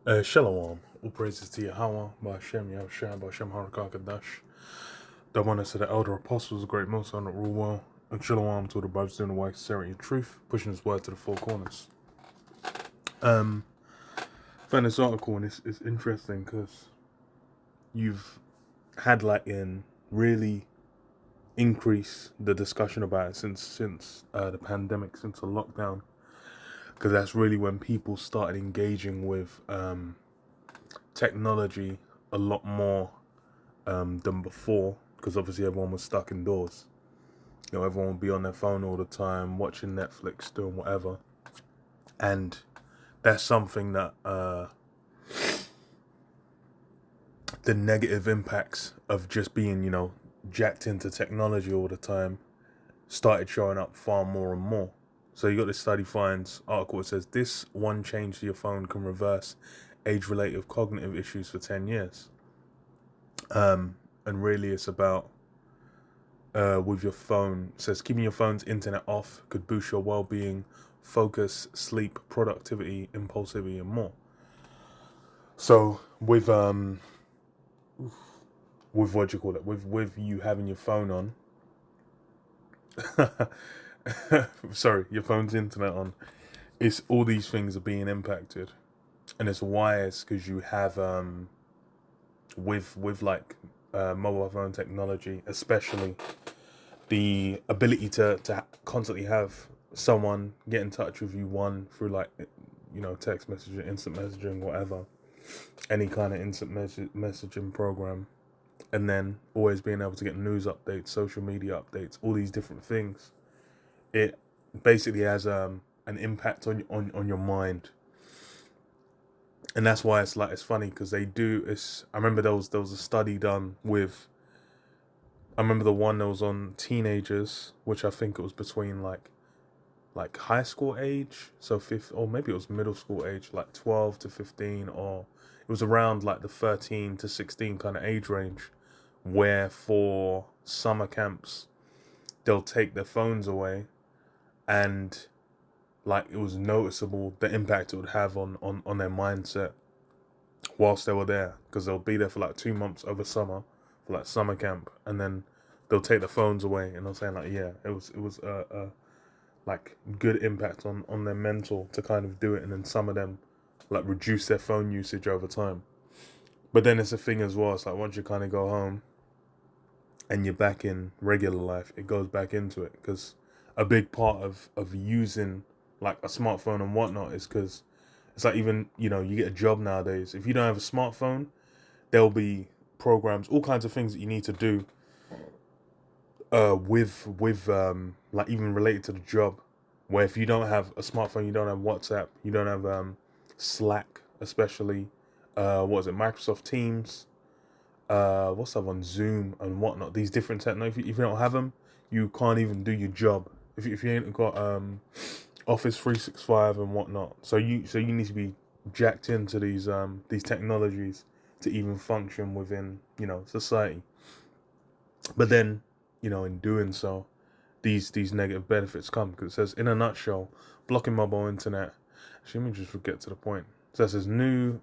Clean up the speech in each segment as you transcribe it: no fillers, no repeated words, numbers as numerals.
Shalom. All praises to Yahweh, Ba'ashem, Yahushua, Ba'ashem, Harakakadash. The one to the elder apostles, great most on the rule well. And Shalom to the brothers doing the work, sincerity and truth, pushing his word to the four corners. Um, found this article and it's interesting because you've had like in really increase the discussion about it since the pandemic, since the lockdown, because that's really when people started engaging with technology a lot more than before, because obviously everyone was stuck indoors. Everyone would be on their phone all the time, watching Netflix, doing whatever, and that's something that the negative impacts of just being, jacked into technology all the time started showing up far more and more. So you got this study finds article that says this one change to your phone can reverse age-related cognitive issues for 10 years. And really it's about with your phone. It says keeping your phone's internet off could boost your well-being, focus, sleep, productivity, impulsivity, and more. So with what do you call it? With you having your phone on, sorry, your phone's internet on, it's all these things are being impacted, and it's wise because you have with like mobile phone technology, especially the ability to constantly have someone get in touch with you, one through like text messaging, instant messaging, whatever, any kind of instant messaging program, and then always being able to get news updates, social media updates, all these different things. It basically has an impact on your mind, and that's why it's funny because they do. I remember there was a study done with. I remember the one that was on teenagers, which I think it was between like high school age, so fifth, or maybe it was middle school age, like 12 to 15, or it was around like the 13 to 16 kind of age range, where for summer camps they'll take their phones away, and like it was noticeable the impact it would have on their mindset whilst they were there, because they'll be there for like 2 months over summer for like summer camp, and then they'll take the phones away, and they're saying like, yeah, it was like good impact on their mental to kind of do it, and then some of them like reduce their phone usage over time. But then it's a thing as well, it's like once you kind of go home and you're back in regular life, it goes back into it, because a big part of using like a smartphone and whatnot is because it's like, even you get a job nowadays, if you don't have a smartphone, there'll be programs, all kinds of things that you need to do with like even related to the job, where if you don't have a smartphone, you don't have WhatsApp, you don't have Slack, especially what is it, Microsoft Teams, what's that one, Zoom and whatnot, these different technology, if you don't have them, you can't even do your job if you ain't got Office 365 and whatnot. So you need to be jacked into these technologies to even function within society. But then, in doing so, these negative benefits come, because it says, in a nutshell, blocking mobile internet. Actually, let me just get to the point. It says new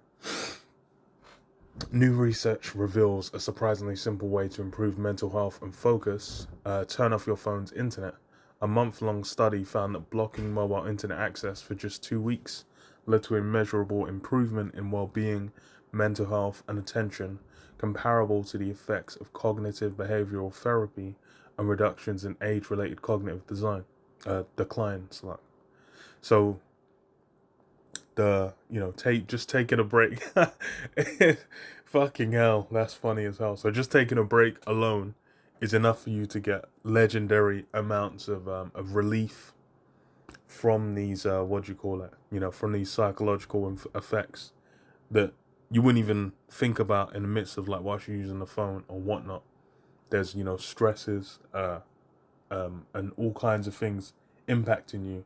research reveals a surprisingly simple way to improve mental health and focus. Turn off your phone's internet. A month-long study found that blocking mobile internet access for just 2 weeks led to a measurable improvement in well-being, mental health, and attention, comparable to the effects of cognitive behavioral therapy and reductions in age-related cognitive decline. So the take just taking a break. Fucking hell, that's funny as hell. So just taking a break alone is enough for you to get legendary amounts of relief from these what do you call it, from these psychological effects that you wouldn't even think about in the midst of like whilst you're using the phone or whatnot. There's stresses and all kinds of things impacting you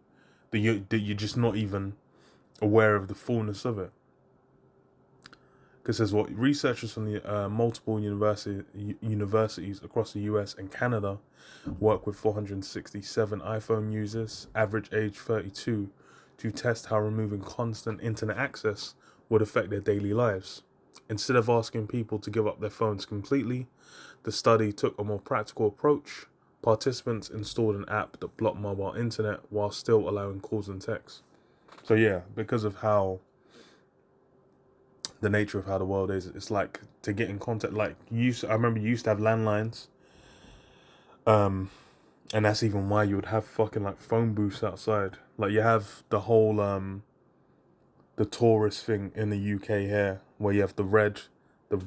that you're just not even aware of the fullness of it. Because there's what researchers from the multiple universities across the US and Canada work with 467 iPhone users, average age 32, to test how removing constant internet access would affect their daily lives. Instead of asking people to give up their phones completely, the study took a more practical approach. Participants installed an app that blocked mobile internet while still allowing calls and texts. So yeah, because of how the nature of how the world is, it's like to get in contact. Like I remember you used to have landlines, and that's even why you would have fucking like phone booths outside. Like you have the whole the tourist thing in the UK here, where you have the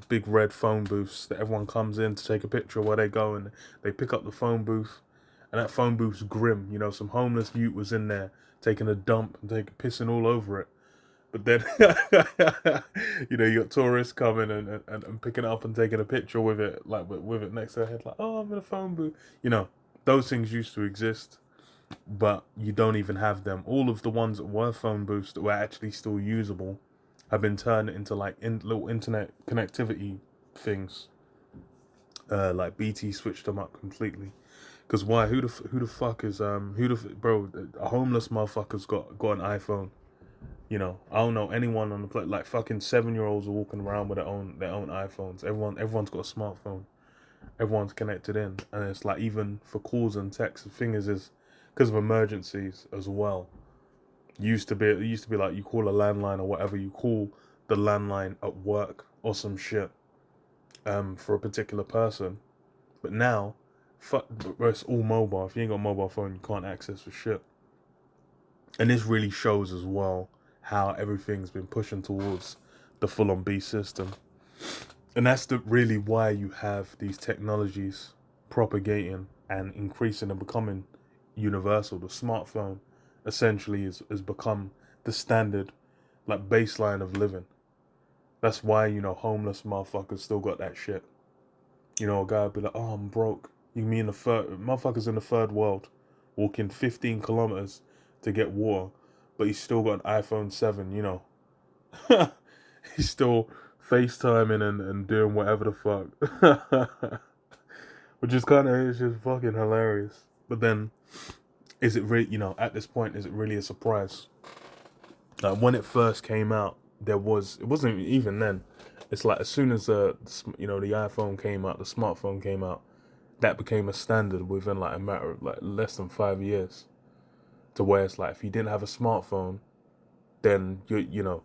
big red phone booths that everyone comes in to take a picture where they go and they pick up the phone booth, and that phone booth's grim. You know, some homeless youth was in there taking a dump and pissing all over it. But then, you know, you got tourists coming and picking it up and taking a picture with it, like with it next to their head, like, oh, I'm in a phone booth. You know, those things used to exist, but you don't even have them. All of the ones that were phone booths that were actually still usable have been turned into like little internet connectivity things. Like BT switched them up completely. Cause why? Who the fuck is bro? A homeless motherfucker's got an iPhone. You know, I don't know anyone on the planet. Like fucking 7-year-olds are walking around with their own iPhones. Everyone's got a smartphone. Everyone's connected in, and it's like even for calls and texts. The thing is because of emergencies as well. It used to be like you call a landline or whatever. You call the landline at work or some shit, for a particular person. But now, it's all mobile. If you ain't got a mobile phone, you can't access for shit. And this really shows as well how everything's been pushing towards the full-on beast system. And that's really why you have these technologies propagating and increasing and becoming universal. The smartphone essentially has become the standard, like, baseline of living. That's why, you know, homeless motherfuckers still got that shit. You know, a guy would be like, oh, I'm broke. You mean motherfuckers in the third world walking 15 kilometers to get water, but he's still got an iPhone 7, you know. He's still FaceTiming and doing whatever the fuck. Which is it's just fucking hilarious. But then, is it really, you know, at this point, is it really a surprise? Like, when it first came out, it wasn't even then. It's like, as soon as the iPhone came out, the smartphone came out, that became a standard within like a matter of like less than 5 years. To where it's like, if you didn't have a smartphone, then you know,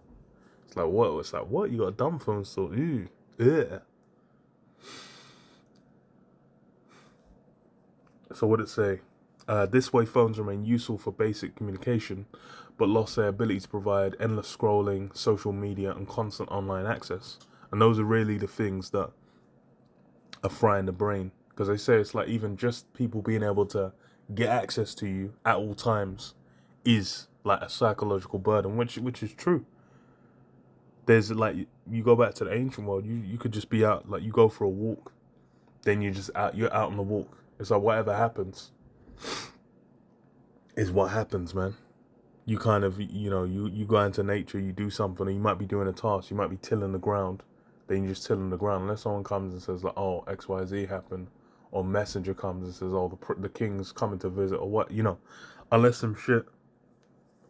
it's like, what? It's like, what? You got a dumb phone still? Ew. Yeah. So what did it say? This way, phones remain useful for basic communication, but lost their ability to provide endless scrolling, social media, and constant online access. And those are really the things that are frying the brain. Because they say it's like even just people being able to get access to you at all times is like a psychological burden, which is true. There's like, you go back to the ancient world, you could just be out, like you go for a walk, then you're out on the walk. It's like whatever happens is what happens, man. You kind of, you know, you go into nature, you do something, or you might be doing a task, you might be tilling the ground, then you just tilling the ground, unless someone comes and says like, oh, XYZ happened, or messenger comes and says, oh, the king's coming to visit, or what, you know, unless some shit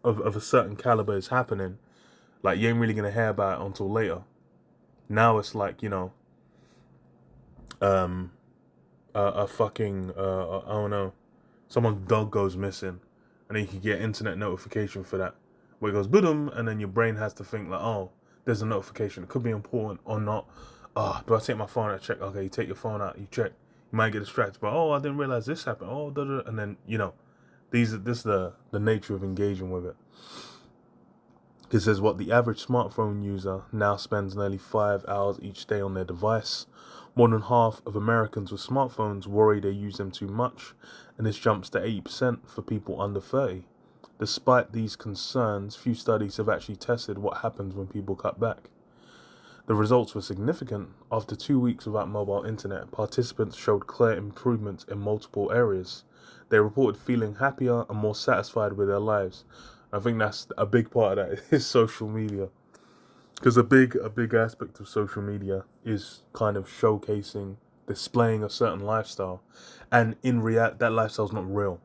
of a certain caliber is happening, like you ain't really gonna hear about it until later. Now it's like, you know, a fucking I don't know, someone's dog goes missing, and then you can get internet notification for that, where it goes boom, and then your brain has to think like, oh, there's a notification. It could be important or not. Do I take my phone out to check? Okay, you take your phone out, you check. You might get distracted, but oh, I didn't realize this happened. Oh, and then, you know, this is the nature of engaging with it. It says what the average smartphone user now spends nearly 5 hours each day on their device. More than half of Americans with smartphones worry they use them too much, and this jumps to 80% for people under 30. Despite these concerns, few studies have actually tested what happens when people cut back. The results were significant. After 2 weeks without mobile internet, participants showed clear improvements in multiple areas. They reported feeling happier and more satisfied with their lives. I think that's a big part of that is social media. Because a big aspect of social media is kind of showcasing, displaying a certain lifestyle. And in reality, that lifestyle's not real.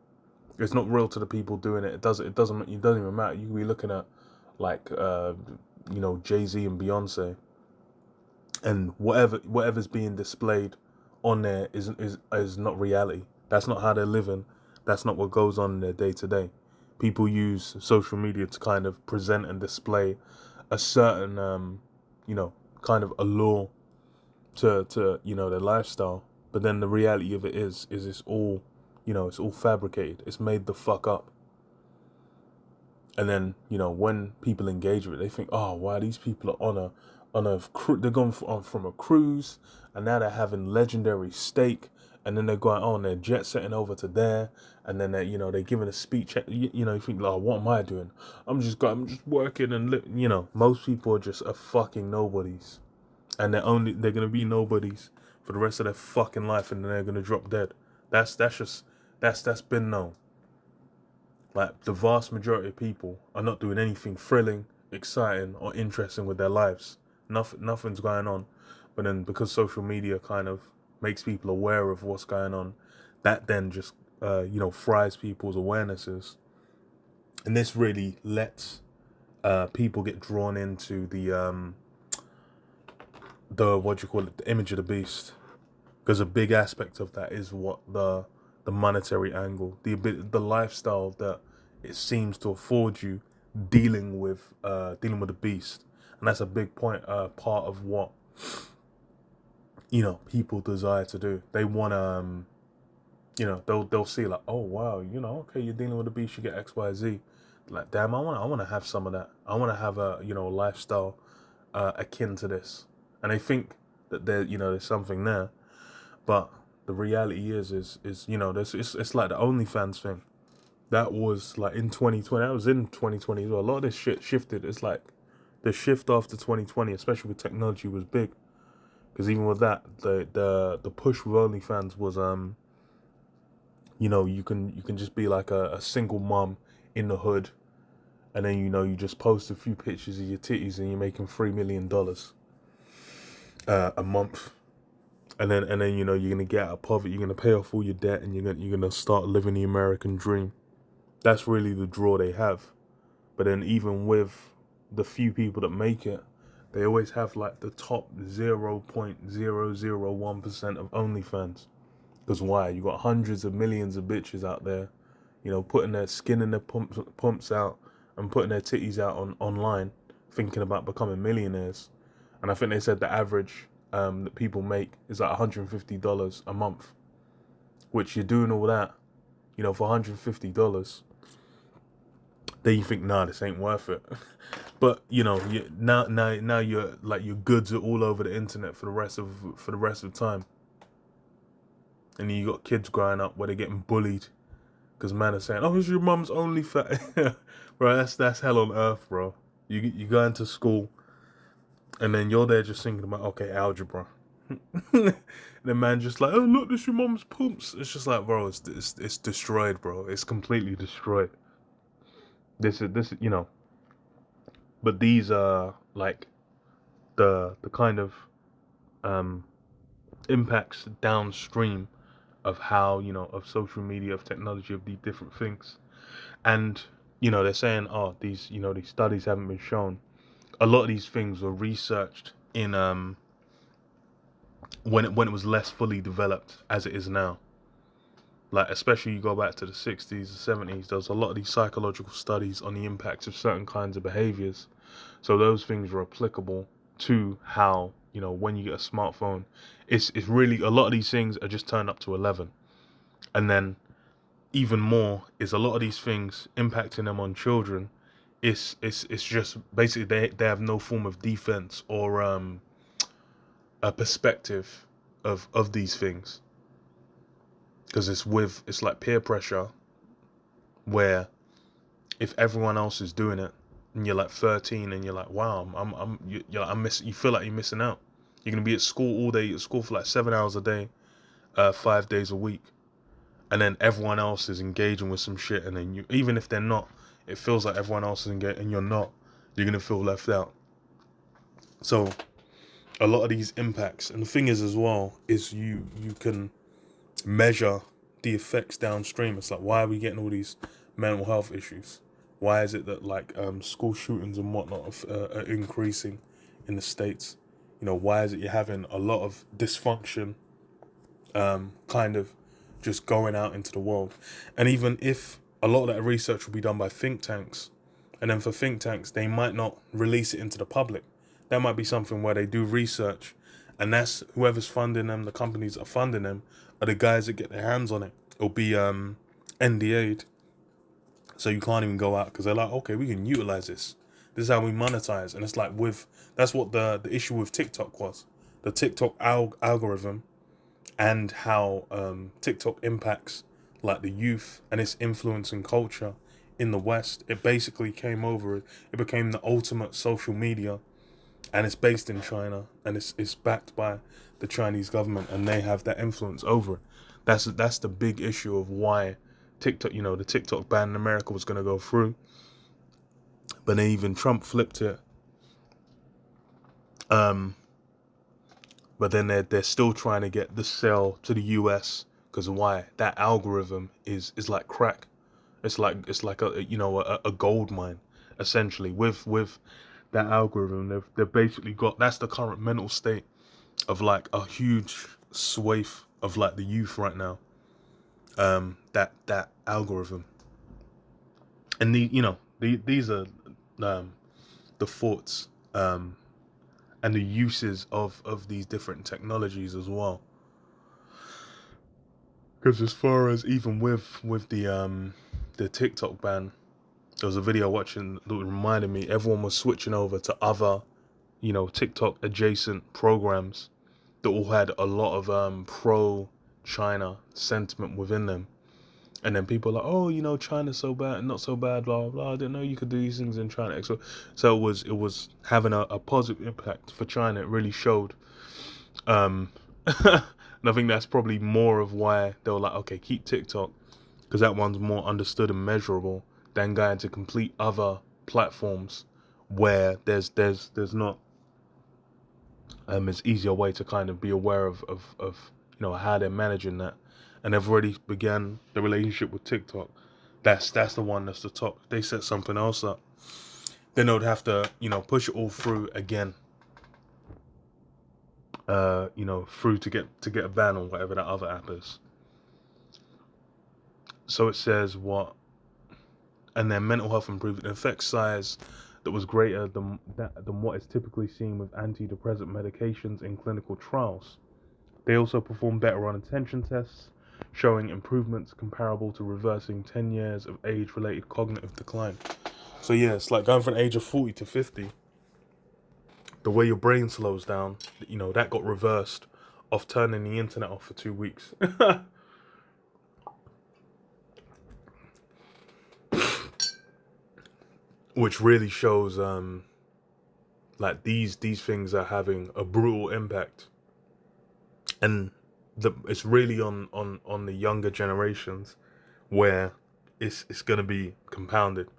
It's not real to the people doing it. It doesn't even matter. You can be looking at like Jay-Z and Beyonce, and whatever's being displayed on there is not reality. That's not how they're living. That's not what goes on in their day to day. People use social media to kind of present and display a certain kind of allure to their lifestyle, but then the reality of it is it's all it's all fabricated. It's made the fuck up. And then when people engage with it, they think, oh, wow, these people are they're going from a cruise, and now they're having legendary steak, and then they're going on they're jet setting over to there, and then they're giving a speech. You think, like, what am I doing? I'm just working, and most people are just fucking nobodies, and they're gonna be nobodies for the rest of their fucking life, and then they're gonna drop dead. That's been known. Like, the vast majority of people are not doing anything thrilling, exciting, or interesting with their lives. Nothing's going on. But then, because social media kind of makes people aware of what's going on, that then just fries people's awarenesses, and this really lets people get drawn into the what do you call it, the image of the beast, because a big aspect of that is what the monetary angle, the lifestyle that it seems to afford you dealing with the beast. And that's a big part of what people desire to do. They want to they'll see, like, oh wow, okay, you're dealing with the beast, you get XYZ. Like, damn, I want to have some of that. I want to have a lifestyle akin to this. And they think that there's something there, but the reality is it's like the OnlyFans thing. That was like in 2020. That was in 2020 as well. A lot of this shit shifted. It's like the shift after 2020, especially with technology, was big. Because even with that, the push with OnlyFans was you can just be like a single mom in the hood, and then you just post a few pictures of your titties, and you're making $3 million a month. And then you're gonna get out of poverty. You're gonna pay off all your debt, and you're gonna start living the American dream. That's really the draw they have. But then, even with the few people that make it, they always have like the top 0.001% of OnlyFans. Because why? You got hundreds of millions of bitches out there, putting their skin and their pumps out, and putting their titties out online, thinking about becoming millionaires. And I think they said the average that people make is like $150 a month, which you're doing all that, for $150. Then you think, nah, this ain't worth it. But now you're like, your goods are all over the internet for the rest of the time. And then you got kids growing up where they're getting bullied because man are saying, "Oh, it's your mum's only fat." Bro, that's hell on earth, bro. You go into school, and then you're there just thinking about, okay, algebra. And the man just like, "Oh, look, this your mum's pumps." It's just like, bro, it's destroyed, bro. It's completely destroyed. This is But these are like the kind of impacts downstream of how of social media, of technology, of these different things. And they're saying, oh, these these studies haven't been shown. A lot of these things were researched in when it was less fully developed as it is now. Like, especially you go back to the 60s, the 70s, there was a lot of these psychological studies on the impacts of certain kinds of behaviors. So those things are applicable to how, when you get a smartphone, it's really, a lot of these things are just turned up to 11. And then even more is a lot of these things impacting them on children. It's just basically they have no form of defense or a perspective of these things. Because it's like peer pressure, where if everyone else is doing it and you're like 13 and you're like, wow, you feel like you're missing out. You're gonna be at school all day, at school for like 7 hours a day, 5 days a week, and then everyone else is engaging with some shit, and then even if they're not, it feels like everyone else is engaged and you're not. You're gonna feel left out. So a lot of these impacts, and the thing is as well, is you can measure the effects downstream. It's like, why are we getting all these mental health issues? Why is it that like school shootings and whatnot are increasing in the States? You know, why is it you're having a lot of dysfunction kind of just going out into the world? And even if a lot of that research will be done by think tanks, and then for think tanks, they might not release it into the public. That might be something where they do research, and that's whoever's funding them, the companies that are funding them, are the guys that get their hands on it. It'll be NDA'd, so you can't even go out because they're like, okay, we can utilize this. This is how we monetize. And it's like that's what the issue with TikTok was. The TikTok algorithm and how TikTok impacts like the youth and its influence and culture in the West. It basically came over. It became the ultimate social media, and it's based in China, and it's backed by the Chinese government, and they have that influence over it. That's the big issue of why TikTok, you know, the TikTok ban in America was going to go through, but then even Trump flipped it. But then they're still trying to get the sale to the US, because why? That algorithm is like crack. It's like a, you know, a gold mine essentially. With that algorithm, they've basically got, that's the current mental state of like a huge swathe of like the youth right now. That algorithm, and these are the thoughts and the uses of these different technologies as well. Because as far as even with the TikTok ban, there was a video watching that reminded me everyone was switching over to other, you know, TikTok adjacent programs that all had a lot of pro China sentiment within them. And then people are like, oh, you know, China's so bad, not so bad, blah, blah, blah. I didn't know you could do these things in China. So it was having a positive impact for China. It really showed. And I think that's probably more of why they were like, okay, keep TikTok, because that one's more understood and measurable than going to complete other platforms where there's not it's easier way to kind of be aware of you know, how they're managing that. And they've already began the relationship with TikTok. That's the one that's the top. They set something else up, then they would have to, you know, push it all through again. You know, through to get a ban on whatever that other app is. So it says what, and then mental health improvement effect size that was greater than what is typically seen with antidepressant medications in clinical trials. They also performed better on attention tests, showing improvements comparable to reversing 10 years of age-related cognitive decline. So yeah, it's like going from the age of 40 to 50. The way your brain slows down, you know, that got reversed off turning the internet off for 2 weeks. Which really shows like these things are having a brutal impact. And it's really on the younger generations where it's going to be compounded.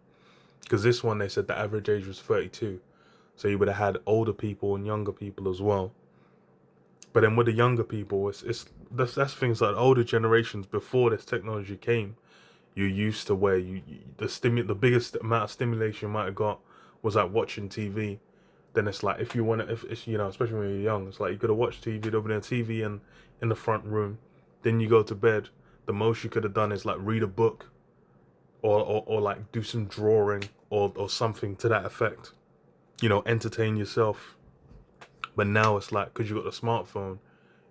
Because this one, they said the average age was 32. So you would have had older people and younger people as well. But then with the younger people, that's things like older generations before this technology came. You're used to where the biggest amount of stimulation you might have got was like watching TV. Then it's like if you want to, if it's, you know, especially when you're young, it's like you gotta watch TV. There'll be a TV in the front room. Then you go to bed. The most you could have done is like read a book, or like do some drawing or something to that effect. You know, entertain yourself. But now it's like, because you got the smartphone,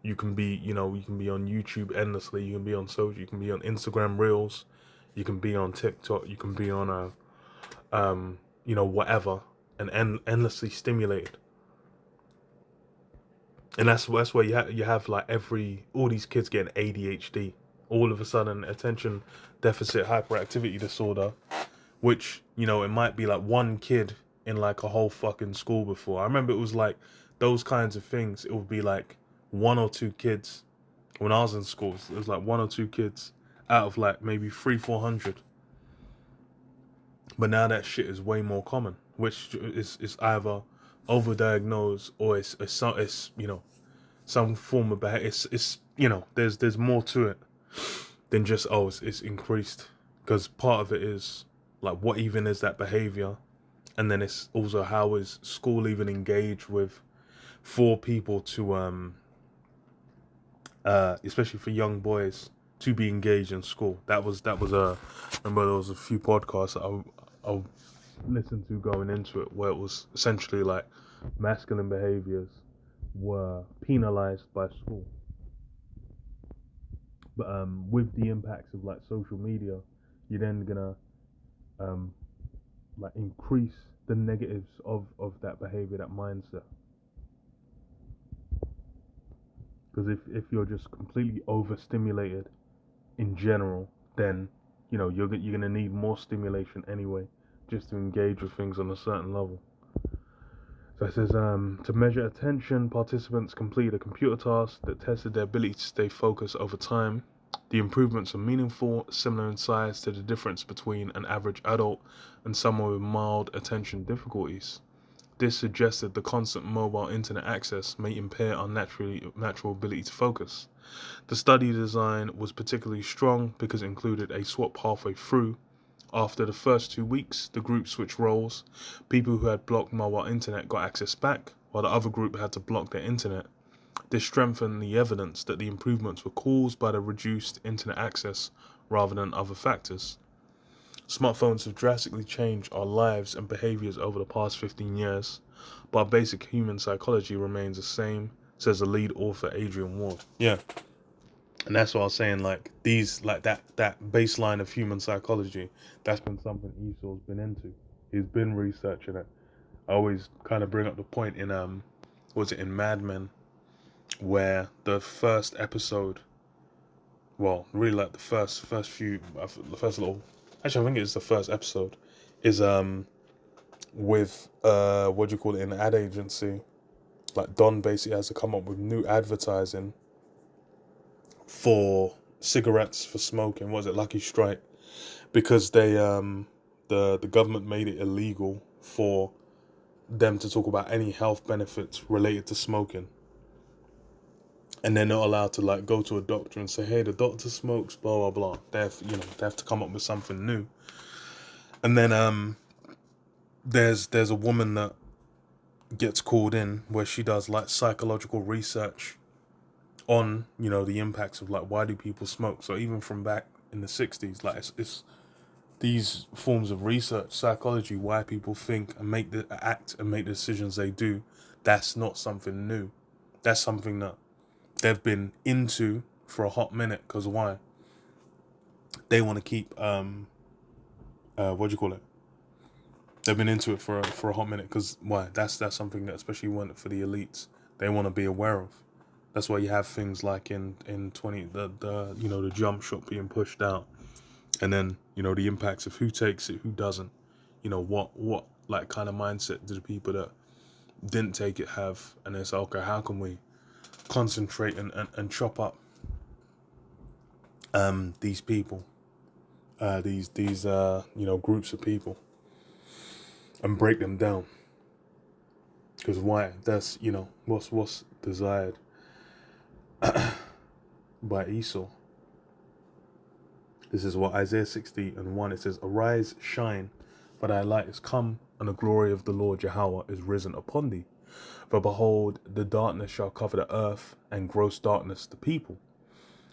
you can be, you know, you can be on YouTube endlessly. You can be on social. You can be on Instagram Reels. You can be on TikTok. You can be on you know, whatever, and endlessly stimulated. And that's where you have like all these kids getting ADHD, all of a sudden attention deficit hyperactivity disorder, which, you know, it might be like one kid in like a whole fucking school before. I remember it was like those kinds of things. It would be like one or two kids when I was in school. It was like one or two kids out of like maybe 300-400. But now that shit is way more common, which is either overdiagnosed or it's you know, some form of behavior. It's you know, there's more to it than just, oh, it's increased, because part of it is Like, what even is that behavior? And then it's also, how is school even engaged with, for people to especially for young boys to be engaged in school. That was remember there was a few podcasts that I listened to going into it, where it was essentially like masculine behaviors were penalized by school. But with the impacts of like social media, you're then gonna like increase the negatives of that behavior, that mindset. Because if you're just completely overstimulated in general, then you're gonna need more stimulation anyway, just to engage with things on a certain level. So it says, to measure attention, participants completed a computer task that tested their ability to stay focused over time. The improvements are meaningful, similar in size to the difference between an average adult and someone with mild attention difficulties. This suggested the constant mobile internet access may impair our natural ability to focus. The study design was particularly strong because it included a swap halfway through. After the first 2 weeks, the group switched roles. People who had blocked mobile internet got access back, while the other group had to block their internet. This strengthened the evidence that the improvements were caused by the reduced internet access rather than other factors. Smartphones have drastically changed our lives and behaviors over the past 15 years, but our basic human psychology remains the same, says the lead author Adrian Ward. Yeah. And that's what I was saying, like that baseline of human psychology, that's been something Esau's been into. He's been researching it. I always kind of bring up the point in in Mad Men, where the first episode, well, really like the first few, the first little, actually I think it's the first episode, is with what do you call it, in an ad agency. Like Don basically has to come up with new advertising for cigarettes for smoking. Was it Lucky Strike? Because they the government made it illegal for them to talk about any health benefits related to smoking, and they're not allowed to like go to a doctor and say, hey, the doctor smokes, blah blah blah. They have to come up with something new. And then there's a woman that gets called in where she does like psychological research on the impacts of like, why do people smoke. So even from back in the 60s, like it's these forms of research, psychology, why people think and make the decisions they do, that's not something new. That's something that they've been into for a hot minute. Because why? They want to keep what do you call it? They've been into it for a hot minute. Because why? That's something that especially for the elites, they want to be aware of. That's why you have things like in the jump shot being pushed out, and then the impacts of who takes it, who doesn't. What like kind of mindset do the people that didn't take it have? And it's okay, how can we concentrate and chop up these people, these groups of people, and break them down? Because why? That's what's desired by Esau. This is what Isaiah 60:1, it says, arise, shine, for thy light is come, and the glory of the Lord Yahweh is risen upon thee. For behold, the darkness shall cover the earth, and gross darkness the people.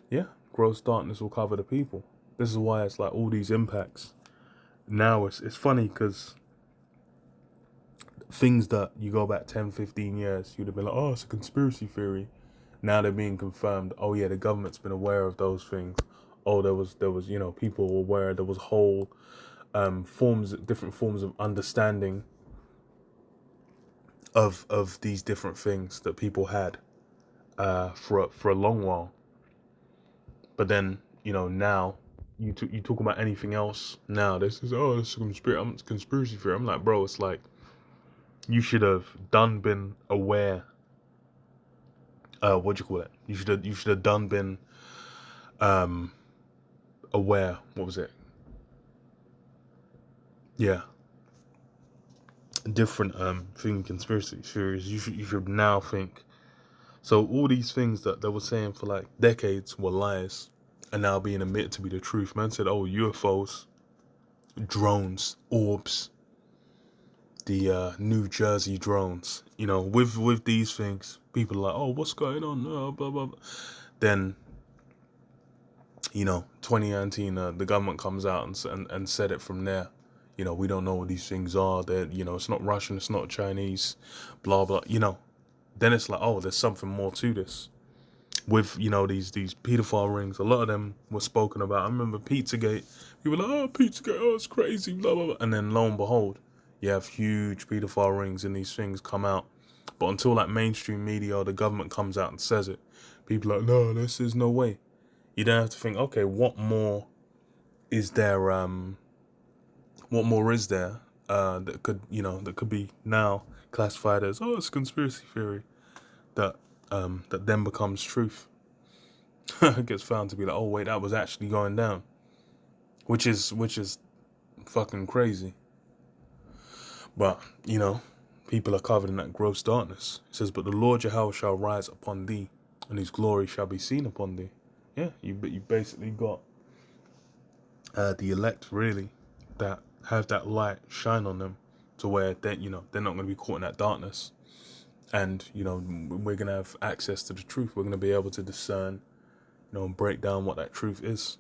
Yeah, gross darkness will cover the people. This is why it's like all these impacts. Now it's funny because things that you go back 10, 15 years, you'd have been like, oh, it's a conspiracy theory. Now they're being confirmed. Oh yeah, the government's been aware of those things. Oh, there was people were aware. There was whole different forms of understanding of these different things that people had for a long while. But then now you talk about anything else. Now this is it's a conspiracy theory. I'm like, bro, it's like you should have been aware. What do you call it? You should have been aware. What was it? Yeah. Different thing, conspiracy theories. You should now think. So all these things that they were saying for like decades were lies, and now being admitted to be the truth. Man said, oh, UFOs. drones, orbs, the New Jersey drones. You know, with these things, people are like, oh, what's going on? Blah, blah, blah. Then, 2019, the government comes out and said it from there. We don't know what these things are. That it's not Russian, it's not Chinese, blah blah. Then it's like, oh, there's something more to this. With these pedophile rings, a lot of them were spoken about. I remember Pizzagate. People were like, oh, Pizzagate, oh, it's crazy, blah blah blah. And then lo and behold, you have huge pedophile rings, and these things come out. But until like mainstream media or the government comes out and says it, people are like, no, this is no way. You don't have to think, okay, what more is there? What more is there that could be now classified as, oh, it's a conspiracy theory that then becomes truth. It gets found to be like, oh wait, that was actually going down, which is fucking crazy. But people are covered in that gross darkness. It says, but the Lord Yahweh shall rise upon thee, and his glory shall be seen upon thee. Yeah, you basically got the elect, really, that have that light shine on them, to where they're not going to be caught in that darkness, and we're going to have access to the truth. We're going to be able to discern, and break down what that truth is.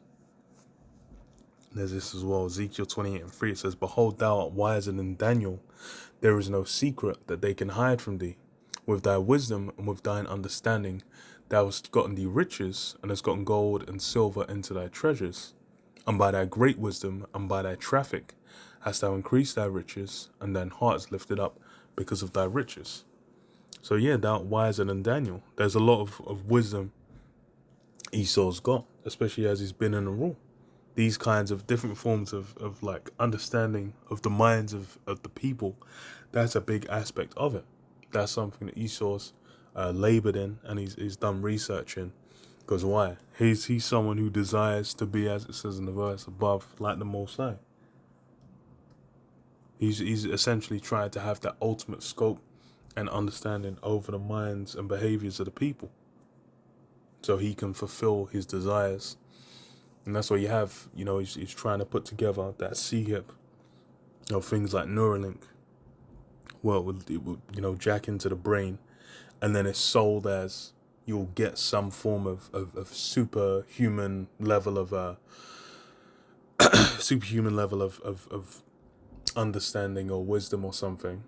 There's this as well, Ezekiel 28:3. It says, behold, thou art wiser than Daniel. There is no secret that they can hide from thee. With thy wisdom and with thine understanding, thou hast gotten thee riches, and hast gotten gold and silver into thy treasures. And by thy great wisdom and by thy traffic hast thou increased thy riches, and thine heart is lifted up because of thy riches. So yeah, thou art wiser than Daniel. There's a lot of wisdom Esau's got, especially as he's been in a rule. These kinds of different forms of like understanding of the minds of the people, that's a big aspect of it. That's something that Esau's labored in, and he's done research in. Because why? He's someone who desires to be, as it says in the verse above, like the Most High. He's essentially trying to have that ultimate scope and understanding over the minds and behaviors of the people, so he can fulfill his desires. And that's what you have, he's trying to put together that CHIP, things like Neuralink. Well, it would jack into the brain, and then it's sold as you'll get some form of superhuman level of superhuman level of understanding or wisdom or something.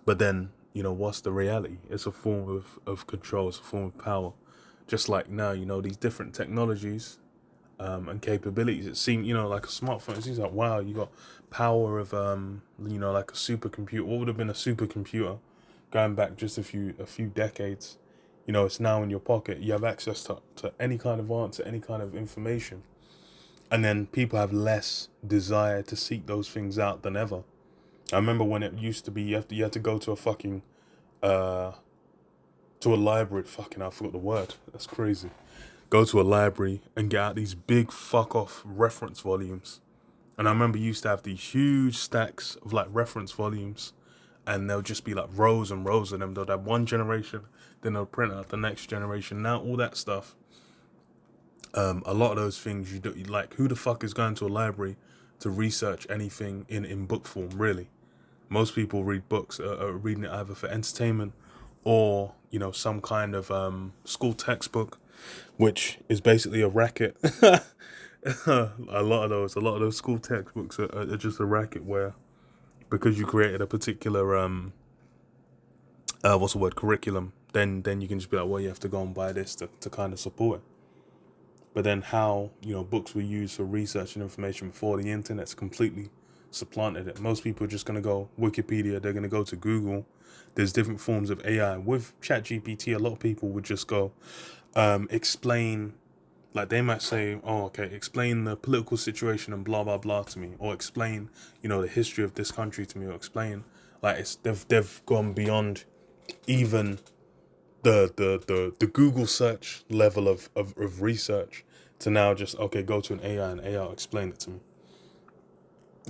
But then, what's the reality? It's a form of control, it's a form of power. Just like now, these different technologies and capabilities. It seems, like a smartphone, it seems like, wow, you got power of, like a supercomputer. What would have been a supercomputer going back just a few decades? It's now in your pocket. You have access to any kind of answer, any kind of information. And then people have less desire to seek those things out than ever. I remember when it used to be you had to go to a fucking to a library. Fucking, I forgot the word. That's crazy. Go to a library and get out these big fuck off reference volumes. And I remember you used to have these huge stacks of like reference volumes, and they'll just be like rows and rows of them. They'll have one generation, then they'll print out the next generation. Now all that stuff, a lot of those things you don't like. Who the fuck is going to a library to research anything in book form? Really, most people read books, are reading it either for entertainment or some kind of school textbook, which is basically a racket. a lot of those school textbooks are just a racket where, because you created a particular curriculum, then you can just be like, well, you have to go and buy this to kind of support it. But then how books were used for research and information before the internet's completely supplanted it. Most people are just going to go Wikipedia, they're going to go to Google. There's different forms of AI. With ChatGPT, a lot of people would just go explain, like they might say, oh, okay, explain the political situation and blah blah blah to me, or explain the history of this country to me, or explain, like, they've gone beyond even the Google search level of research to now just, okay, go to an AI and AI will explain it to me.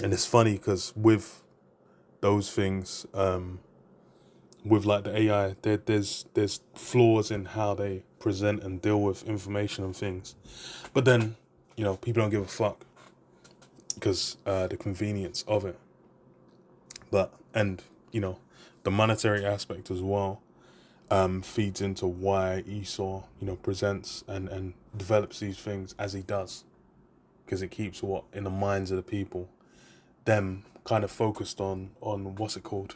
And it's funny because with those things, with like the AI, there's flaws in how they present and deal with information and things. But then, people don't give a fuck. because the convenience of it. But and the monetary aspect as well feeds into why Esau presents and develops these things as he does, because it keeps what in the minds of the people, them kind of focused on what's it called,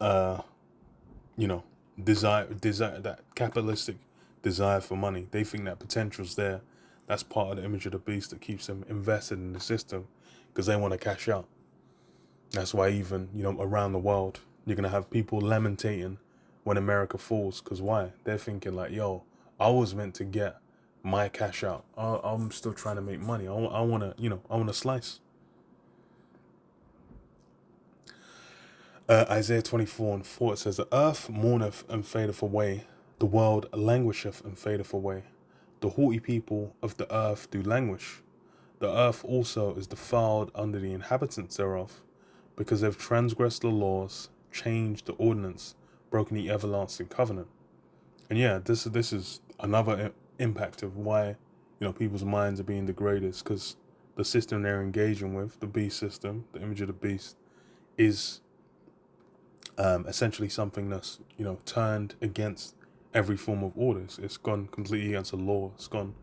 you know, desire, that capitalistic desire for money. They think that potential's there. That's part of the image of the beast that keeps them invested in the system, because they want to cash out. That's why even around the world you're gonna have people lamenting when America falls, because why? They're thinking like, yo, I was meant to get my cash out. I'm still trying to make money. I want to I want to slice. Isaiah 24:4, it says, the earth mourneth and fadeth away, the world languisheth and fadeth away. The haughty people of the earth do languish. The earth also is defiled under the inhabitants thereof, because they've transgressed the laws, changed the ordinance, broken the everlasting covenant. And yeah, this is another impact of why people's minds are being degraded, because the system they're engaging with, the beast system, the image of the beast, is essentially something that's turned against every form of orders. It's gone completely against the law. It's gone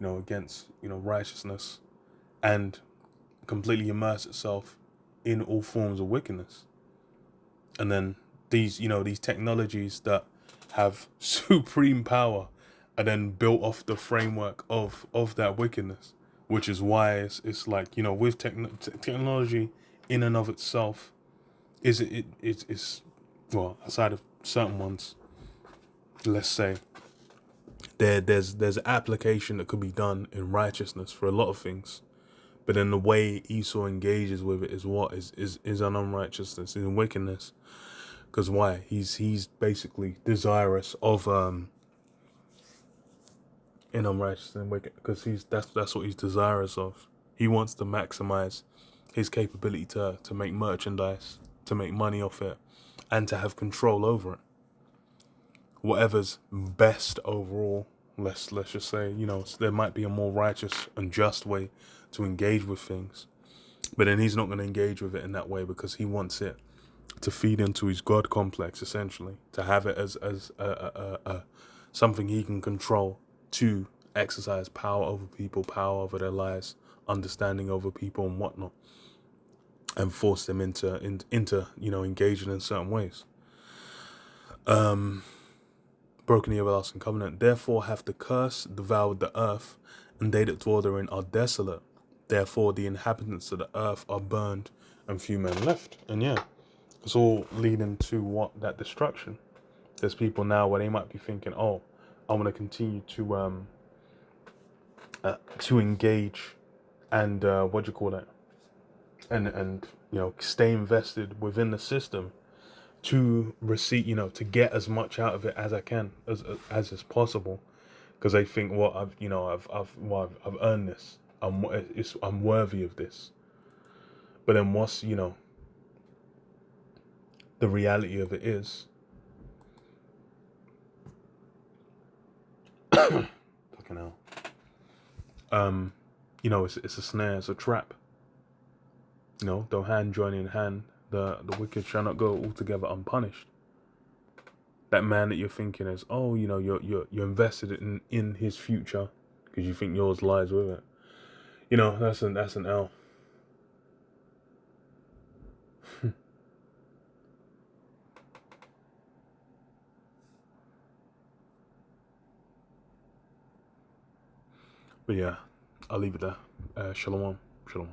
against righteousness, and completely immersed itself in all forms of wickedness. And then these technologies that have supreme power are then built off the framework of that wickedness, which is why it's like with technology in and of itself is well, aside of certain ones, let's say there's an application that could be done in righteousness for a lot of things, but then the way Esau engages with it is an unrighteousness, is wickedness. Because why? He's basically desirous of in unrighteousness and wicked, because that's what he's desirous of. He wants to maximize his capability to make merchandise, to make money off it, and to have control over it. Whatever's best overall, let's just say, there might be a more righteous and just way to engage with things, but then he's not going to engage with it in that way, because he wants it to feed into his God complex, essentially, to have it as something he can control, to exercise power over people, power over their lives, understanding over people and whatnot, and force them into engaging in certain ways. Broken the everlasting covenant. Therefore hath the curse devoured the earth, and they that dwell therein are desolate. Therefore the inhabitants of the earth are burned, and few men left. And yeah, it's all leading to what? That destruction. There's people now where they might be thinking, oh, I want to continue to engage and what do you call that? And stay invested within the system, to receive, to get as much out of it as I can, as is possible, because they think, well, I've earned this. I'm worthy of this. But then what's the reality of it is, fucking hell. It's a snare, it's a trap. Though hand join in hand, the wicked shall not go altogether unpunished. That man that you're thinking is, oh, you're invested in his future because you think yours lies with it. That's an L. But yeah, I'll leave it there. Shalom. Shalom.